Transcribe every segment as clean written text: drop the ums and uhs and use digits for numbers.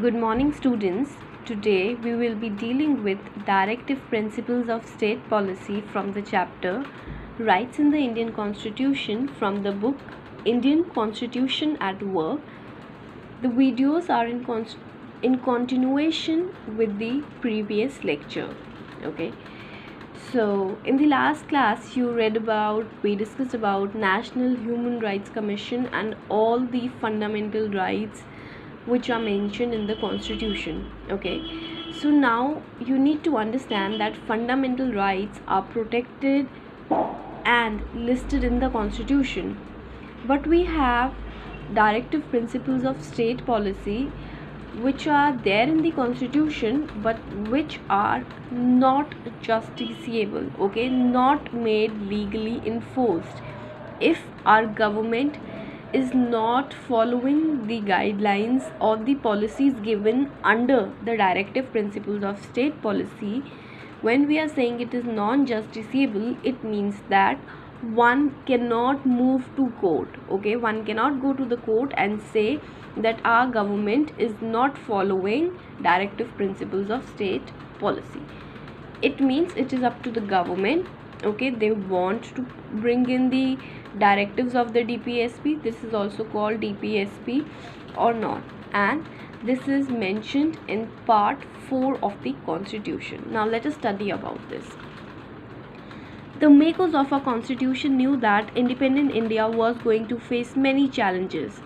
Good morning, students. Today we will be dealing with directive principles of state policy from the chapter Rights in the Indian Constitution from the book Indian Constitution at Work. The videos are in continuation with the previous lecture. Okay. So, in the last class, we discussed about National Human Rights Commission and all the fundamental rights which are mentioned in the Constitution. Okay, so now you need to understand that fundamental rights are protected and listed in the Constitution, but we have directive principles of state policy which are there in the Constitution but which are not justiciable, okay, not made legally enforced if our government is not following the guidelines or the policies given under the directive principles of state policy. When we are saying it is non-justiciable, it means that one cannot move to court, okay, one cannot go to the court and say that our government is not following directive principles of state policy. It means it is up to the government, okay, they want to bring in the directives of the DPSP, this is also called DPSP, or not, and this is mentioned in part 4 of the Constitution. Now let us study about this. The makers of our Constitution knew that independent India was going to face many challenges.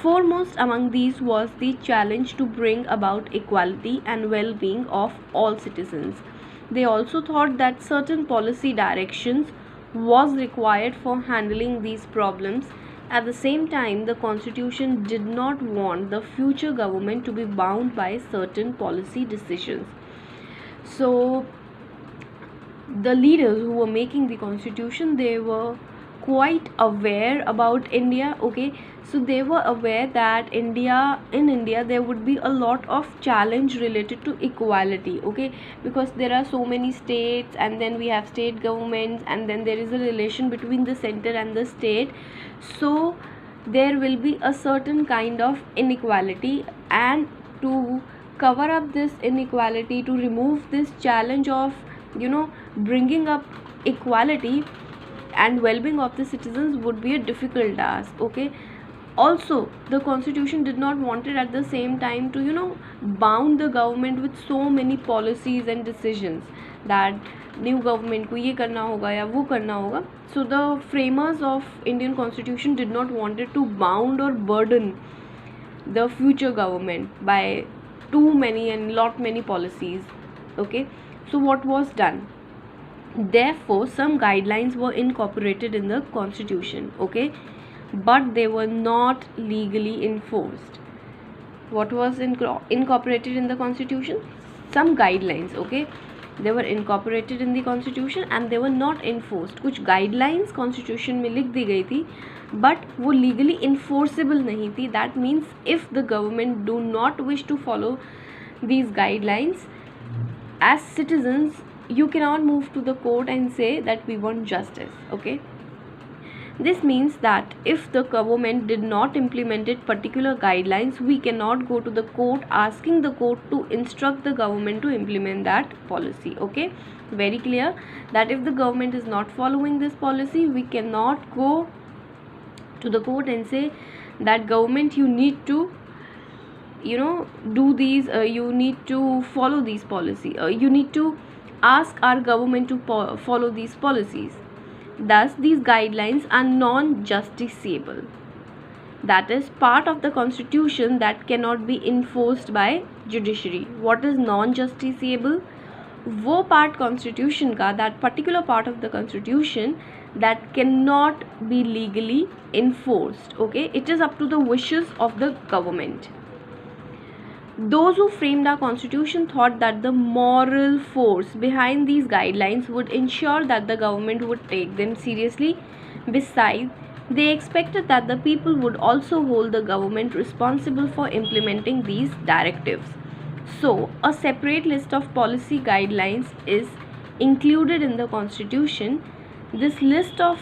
Foremost among these was the challenge to bring about equality and well-being of all citizens. They also thought that certain policy directions was required for handling these problems. At the same time, the Constitution did not want the future government to be bound by certain policy decisions. So the leaders who were making the Constitution, they were quite aware about India, okay, so they were aware that in India there would be a lot of challenge related to equality, okay, because there are so many states and then we have state governments and then there is a relation between the center and the state, so there will be a certain kind of inequality, and to cover up this inequality, to remove this challenge of bringing up equality and well-being of the citizens would be a difficult task, okay. Also the Constitution did not want it at the same time to bound the government with so many policies and decisions that new government को ये करना होगा या वो करना होगा. So the framers of Indian Constitution did not want it to bound or burden the future government by too many and lot many policies, okay. So what was done? Therefore, some guidelines were incorporated in the Constitution, okay, but they were not legally enforced. What was incorporated in the Constitution? Some guidelines, okay, they were incorporated in the Constitution and they were not enforced. कुछ guidelines Constitution में लिख दी गई थी but वो legally enforceable नहीं थी. That means if the government do not wish to follow these guidelines, as citizens you cannot move to the court and say that we want justice, okay. This means that if the government did not implement particular guidelines, we cannot go to the court asking the court to instruct the government to implement that policy, okay. Very clear that if the government is not following this policy, we cannot go to the court and say that government, you need to do these, you need to follow these policy, you need to ask our government to follow these policies. Thus these guidelines are non-justiciable, that is part of the Constitution that cannot be enforced by judiciary. What is non-justiciable? वो part Constitution का, that particular part of the Constitution that cannot be legally enforced, okay. It is up to the wishes of the government. Those who framed our Constitution thought that the moral force behind these guidelines would ensure that the government would take them seriously. Besides, they expected that the people would also hold the government responsible for implementing these directives. So, a separate list of policy guidelines is included in the Constitution. This list of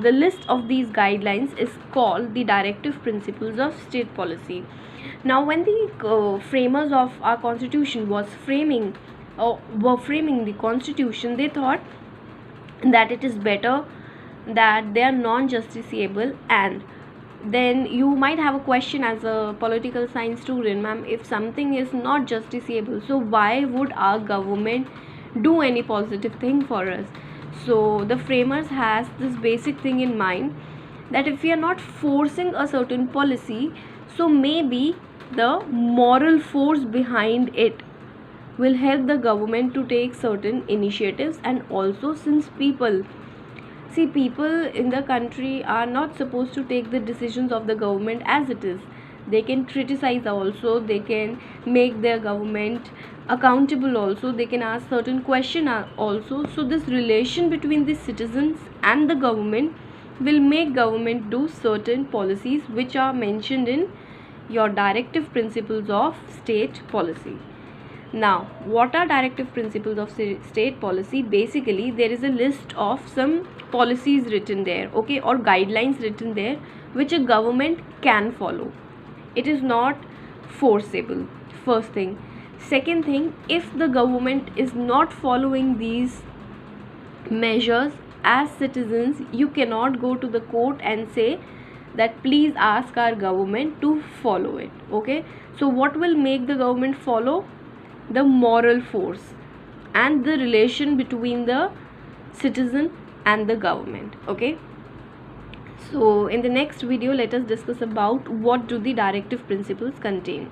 the list of these guidelines is called the directive principles of state policy. Now, when the framers of our constitution were framing the constitution, they thought that it is better that they are non-justiciable. And then you might have a question as a political science student, ma'am, if something is not justiciable, so why would our government do any positive thing for us? So the framers has this basic thing in mind, that if we are not forcing a certain policy, so maybe the moral force behind it will help the government to take certain initiatives. And also, since people in the country are not supposed to take the decisions of the government as it is, they can criticize also, they can make their government accountable also, they can ask certain question also. So this relation between the citizens and the government will make government do certain policies which are mentioned in your directive principles of state policy. Now, what are directive principles of state policy? Basically, there is a list of some policies written there, okay, or guidelines written there, which a government can follow. It is not forcible, first thing. Second thing, if the government is not following these measures, as citizens, you cannot go to the court and say that please ask our government to follow it, okay. So what will make the government follow? The moral force and the relation between the citizen and the government, okay. So in the next video, let us discuss about what do the directive principles contain.